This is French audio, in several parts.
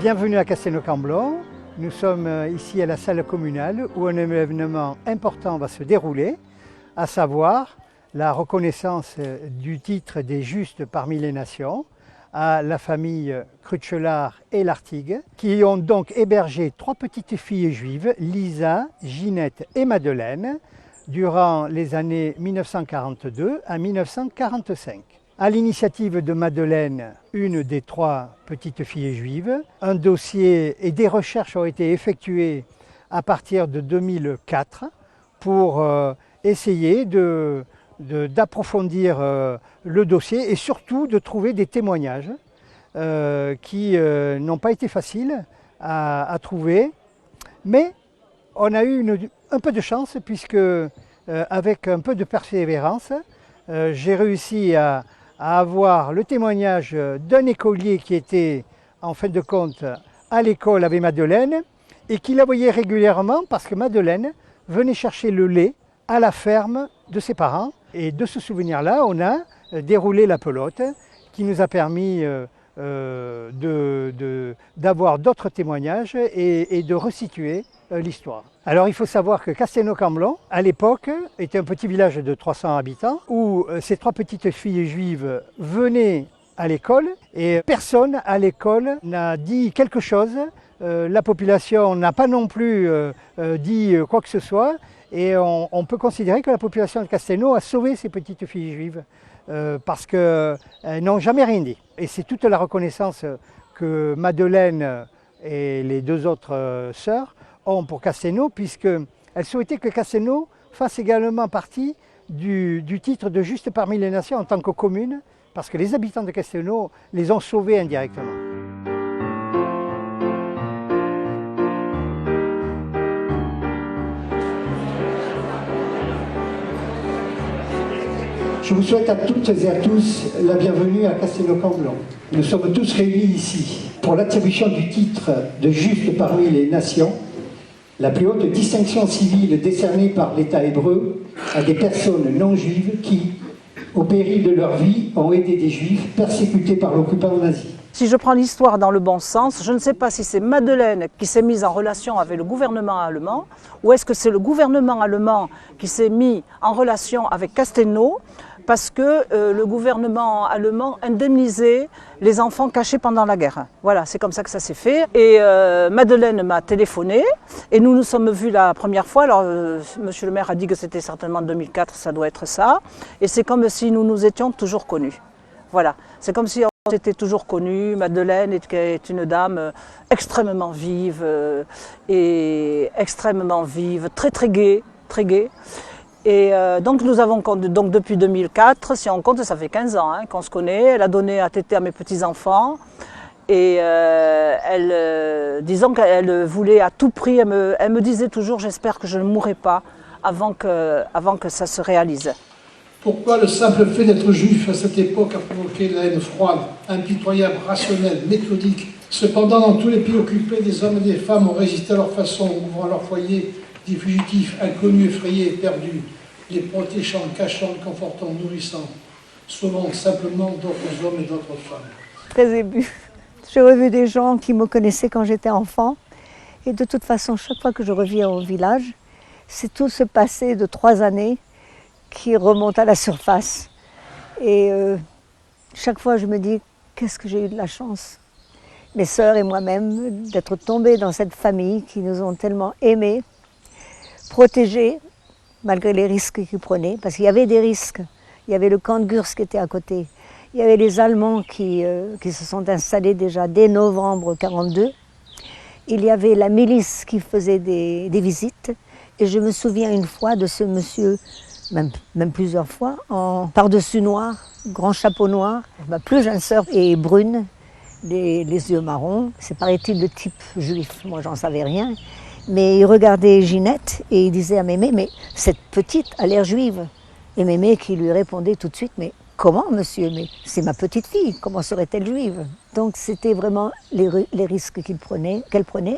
Bienvenue à Castelnau-Camblon. Nous sommes ici à la salle communale où un événement important va se dérouler, à savoir la reconnaissance du titre des Justes parmi les nations à la famille Crutchelard et Lartigue, qui ont donc hébergé 3 petites filles juives, Lisa, Ginette et Madeleine, durant les années 1942 à 1945. À l'initiative de Madeleine, une des 3 petites filles juives, un dossier et des recherches ont été effectuées à partir de 2004 pour essayer d'approfondir le dossier et surtout de trouver des témoignages qui n'ont pas été faciles à trouver. Mais on a eu un peu de chance puisque avec un peu de persévérance, j'ai réussi à avoir le témoignage d'un écolier qui était en fin de compte à l'école avec Madeleine et qui la voyait régulièrement parce que Madeleine venait chercher le lait à la ferme de ses parents. Et de ce souvenir-là, on a déroulé la pelote qui nous a permis d'avoir d'autres témoignages et de resituer l'histoire. Alors il faut savoir que Castelnau-Camblon, à l'époque, était un petit village de 300 habitants où ces 3 petites filles juives venaient à l'école et personne à l'école n'a dit quelque chose. La population n'a pas non plus dit quoi que ce soit et on peut considérer que la population de Castelnau a sauvé ces petites filles juives parce qu'elles n'ont jamais rien dit. Et c'est toute la reconnaissance que Madeleine et les 2 autres sœurs ont pour Castelnau, puisqu'elles souhaitaient que Castelnau fasse également partie du titre de Juste parmi les nations en tant que commune, parce que les habitants de Castelnau les ont sauvés indirectement. Je vous souhaite à toutes et à tous la bienvenue à Castelnau-Camblon. Nous sommes tous réunis ici pour l'attribution du titre de Juste parmi les nations, la plus haute distinction civile décernée par l'État hébreu à des personnes non juives qui, au péril de leur vie, ont aidé des juifs persécutés par l'occupant nazi. Si je prends l'histoire dans le bon sens, je ne sais pas si c'est Madeleine qui s'est mise en relation avec le gouvernement allemand ou est-ce que c'est le gouvernement allemand qui s'est mis en relation avec Castelnau parce que le gouvernement allemand indemnisait les enfants cachés pendant la guerre. Voilà, c'est comme ça que ça s'est fait. Et Madeleine m'a téléphoné et nous nous sommes vus la première fois. Alors, monsieur le maire a dit que c'était certainement 2004, ça doit être ça. Et c'est comme si nous nous étions toujours connus. Voilà, c'est comme si on s'était toujours connus. Madeleine est une dame extrêmement vive, très très gaie, très gaie. Et donc nous avons donc depuis 2004, si on compte, ça fait 15 ans qu'on se connaît. Elle a donné à téter à mes petits-enfants. Et disons qu'elle voulait à tout prix, elle me disait toujours, j'espère que je ne mourrai pas avant que ça se réalise. Pourquoi le simple fait d'être juif à cette époque a provoqué la haine froide, impitoyable, rationnelle, méthodique? Cependant, dans tous les pays occupés, des hommes et des femmes ont résisté à leur façon, ouvrant leur foyer, des fugitifs, inconnus, effrayés et perdus, les protégeant, cachant, confortant, nourrissant, sauvant simplement d'autres hommes et d'autres femmes. Très émue. J'ai revu des gens qui me connaissaient quand j'étais enfant. Et de toute façon, chaque fois que je reviens au village, c'est tout ce passé de 3 années qui remonte à la surface. Et chaque fois, je me dis, qu'est-ce que j'ai eu de la chance, mes sœurs et moi-même, d'être tombées dans cette famille qui nous ont tellement aimés, protégés, malgré les risques qu'ils prenaient, parce qu'il y avait des risques. Il y avait le camp de Gurs qui était à côté. Il y avait les Allemands qui se sont installés déjà dès novembre 1942. Il y avait la milice qui faisait des visites. Et je me souviens une fois de ce monsieur, même plusieurs fois, en pardessus noir, grand chapeau noir. Ma plus jeune sœur est brune, les yeux marrons. C'est paraît-il de type juif, moi j'en savais rien. Mais il regardait Ginette et il disait à Mémé, mais cette petite a l'air juive. Et Mémé qui lui répondait tout de suite, mais comment monsieur? Mais c'est ma petite fille, comment serait-elle juive? Donc c'était vraiment les risques qu'elle prenait.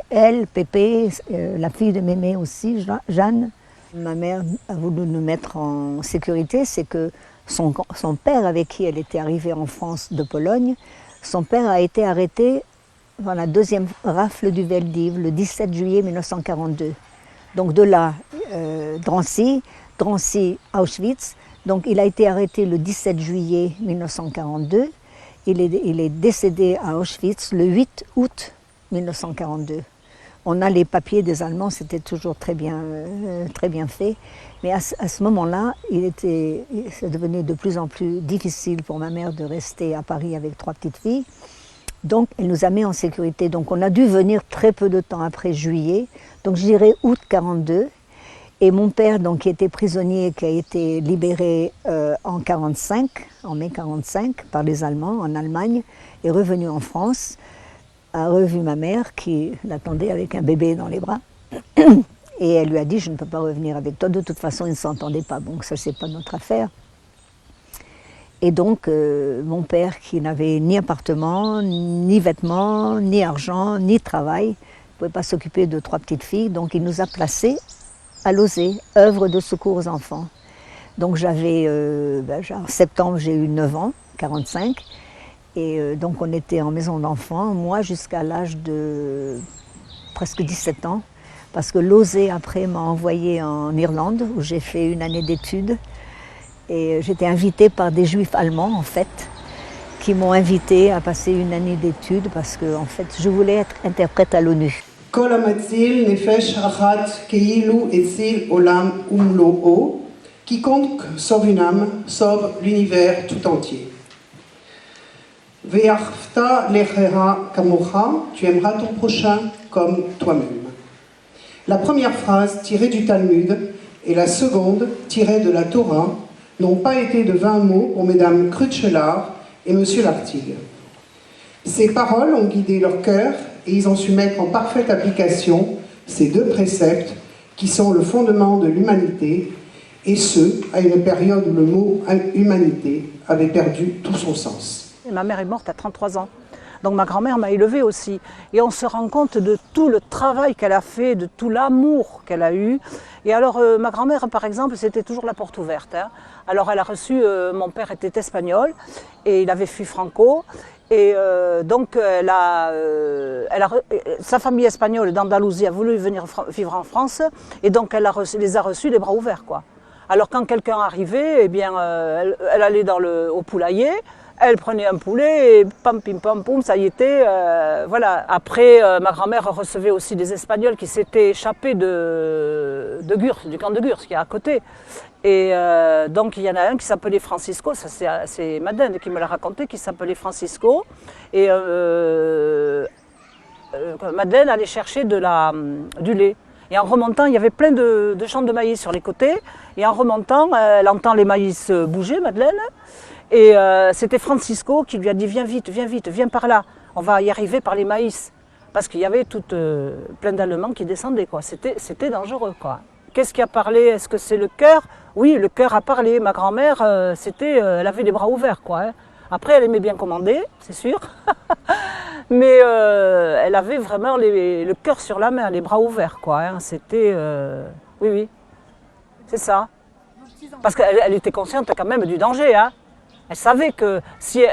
Elle, Pépé, la fille de Mémé aussi, Jeanne. Ma mère a voulu nous mettre en sécurité, c'est que son père avec qui elle était arrivée en France de Pologne, son père a été arrêté avant la deuxième rafle du Veldiv, le 17 juillet 1942. Donc de là, Drancy, Auschwitz. Donc il a été arrêté le 17 juillet 1942. Il est décédé à Auschwitz le 8 août 1942. On a les papiers des Allemands, c'était toujours très bien fait. Mais à ce moment-là, ça devenait de plus en plus difficile pour ma mère de rester à Paris avec 3 petites filles. Donc elle nous a mis en sécurité. Donc on a dû venir très peu de temps après juillet, donc je dirais août 42. Et mon père, donc, qui était prisonnier, qui a été libéré en mai 45, par les Allemands en Allemagne, est revenu en France, a revu ma mère qui l'attendait avec un bébé dans les bras. Et elle lui a dit, je ne peux pas revenir avec toi, de toute façon ils ne s'entendaient pas, donc ça c'est pas notre affaire. Et donc mon père qui n'avait ni appartement, ni vêtements, ni argent, ni travail, ne pouvait pas s'occuper de 3 petites filles, donc il nous a placés à Lozé, œuvre de secours aux enfants. Donc en septembre j'ai eu 9 ans, 45, et donc on était en maison d'enfants, moi jusqu'à l'âge de presque 17 ans, parce que Lozé après m'a envoyé en Irlande, où j'ai fait une année d'études, et j'étais invitée par des juifs allemands en fait, qui m'ont invitée à passer une année d'études, parce que en fait je voulais être interprète à l'ONU. Kol hamatzil nefesh achat keilu etzil olam umlo'o. Quiconque sauve une âme sauve l'univers tout entier. Ve'achta lechecha kamocha, tu aimeras ton prochain comme toi-même. La première phrase tirée du Talmud et la seconde tirée de la Torah n'ont pas été de vains mots pour mesdames Crutchelard et monsieur Lartigue. Ces paroles ont guidé leur cœur et ils ont su mettre en parfaite application ces 2 préceptes qui sont le fondement de l'humanité, et ce, à une période où le mot humanité avait perdu tout son sens. Et ma mère est morte à 33 ans. Donc ma grand-mère m'a élevée aussi. Et on se rend compte de tout le travail qu'elle a fait, de tout l'amour qu'elle a eu. Et alors ma grand-mère, par exemple, c'était toujours la porte ouverte. Hein. Alors elle a reçu, mon père était espagnol, et il avait fui Franco. Et donc sa famille espagnole d'Andalousie a voulu venir vivre en France, et donc elle les a reçus les bras ouverts, quoi. Alors quand quelqu'un arrivait, eh bien, elle allait au poulailler, elle prenait un poulet et pam pim pam poum, ça y était, voilà. Après, ma grand-mère recevait aussi des Espagnols qui s'étaient échappés de Gurs, du camp de Gurs qui est à côté. Et donc il y en a un qui s'appelait Francisco, ça c'est Madeleine qui me l'a raconté, qui s'appelait Francisco. Et Madeleine allait chercher du lait. Et en remontant, il y avait plein de champs de maïs sur les côtés. Et en remontant, elle entend les maïs bouger, Madeleine. Et c'était Francisco qui lui a dit viens vite, viens par là. On va y arriver par les maïs. Parce qu'il y avait plein d'Allemands qui descendaient, quoi. C'était dangereux, quoi. Qu'est-ce qui a parlé? Est-ce que c'est le cœur? Oui, le cœur a parlé. Ma grand-mère, elle avait les bras ouverts, quoi. Hein. Après, elle aimait bien commander, c'est sûr. Mais elle avait vraiment le cœur sur la main, les bras ouverts, quoi. Hein. C'était... oui, c'est ça. Parce qu'elle était consciente quand même du danger, hein. Elle savait que si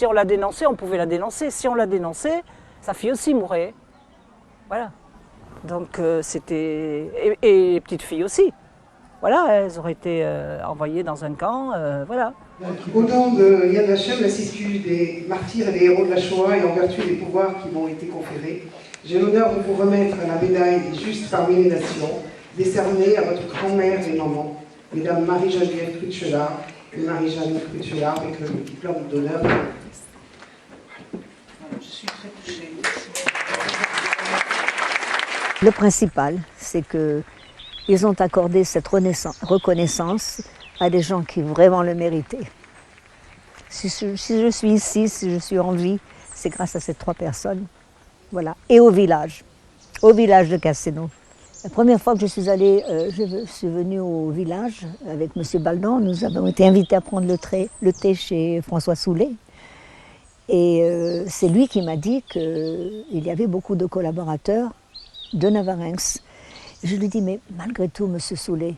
on la dénonçait, on pouvait la dénoncer. Si on la dénonçait, sa fille aussi mourrait. Voilà. Donc c'était... Et les petites filles aussi. Voilà, elles auraient été envoyées dans un camp, voilà. Au nom de Yad Vashem, l'Institut des martyrs et des héros de la Shoah, et en vertu des pouvoirs qui m'ont été conférés, j'ai l'honneur de vous remettre la médaille des justes parmi les nations, décernée à votre grand-mère et maman, mesdames Marie-Geneviève Crutchelard et Marie-Jeanne Crutchelard, avec le diplôme d'honneur. Je suis très touchée. Le principal, c'est qu'ils ont accordé cette reconnaissance à des gens qui vraiment le méritaient. Si je suis ici, si je suis en vie, c'est grâce à ces 3 personnes. Voilà. Et au village de Castelnau. La première fois que je suis venue au village avec M. Baldan, nous avons été invités à prendre le thé chez François Soulet. Et c'est lui qui m'a dit qu'il y avait beaucoup de collaborateurs de Navarinx. Je lui dis, mais malgré tout, monsieur Soulet,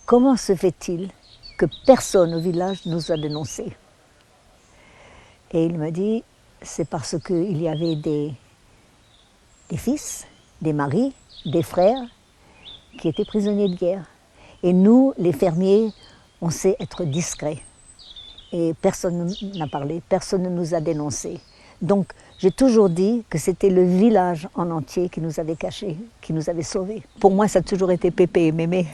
comment se fait-il que personne au village nous a dénoncés? Et il m'a dit, c'est parce qu'il y avait des fils, des maris, des frères qui étaient prisonniers de guerre. Et nous, les fermiers, on sait être discrets. Et personne n'a parlé, personne ne nous a dénoncés. Donc j'ai toujours dit que c'était le village en entier qui nous avait cachés, qui nous avait sauvés. Pour moi, ça a toujours été Pépé et Mémé.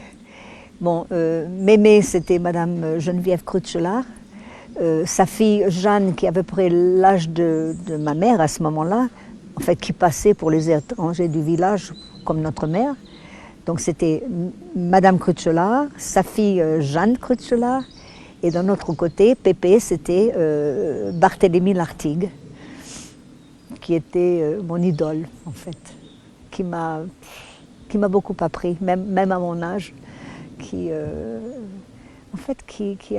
Bon, Mémé, c'était Madame Geneviève Crutchelard. Sa fille Jeanne, qui avait à peu près l'âge de ma mère à ce moment-là, en fait, qui passait pour les étrangers du village comme notre mère. Donc c'était Madame Crutchelard, sa fille Jeanne Crutchelard, et d'un autre côté, Pépé, c'était Barthélemy Lartigue, qui était mon idole, en fait, qui m'a beaucoup appris, même à mon âge, qui a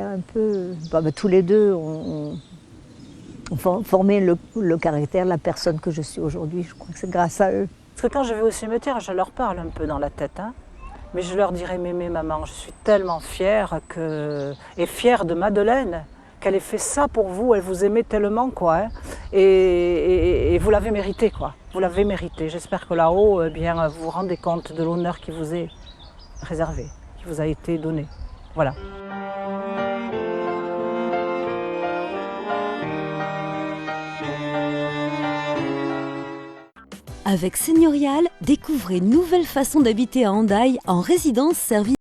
un peu... tous les deux ont formé le caractère, la personne que je suis aujourd'hui. Je crois que c'est grâce à eux. Parce que quand je vais au cimetière, je leur parle un peu dans la tête, hein. Mais je leur dirai, Mémé, maman, je suis tellement fière et fière de Madeleine, qu'elle ait fait ça pour vous, elle vous aimait tellement, quoi. Hein. Et vous l'avez mérité, quoi. Vous l'avez mérité. J'espère que là-haut, eh bien, vous vous rendez compte de l'honneur qui vous est réservé, qui vous a été donné. Voilà. Avec Seigneurial, découvrez une nouvelle façon d'habiter à Hendaye en résidence service.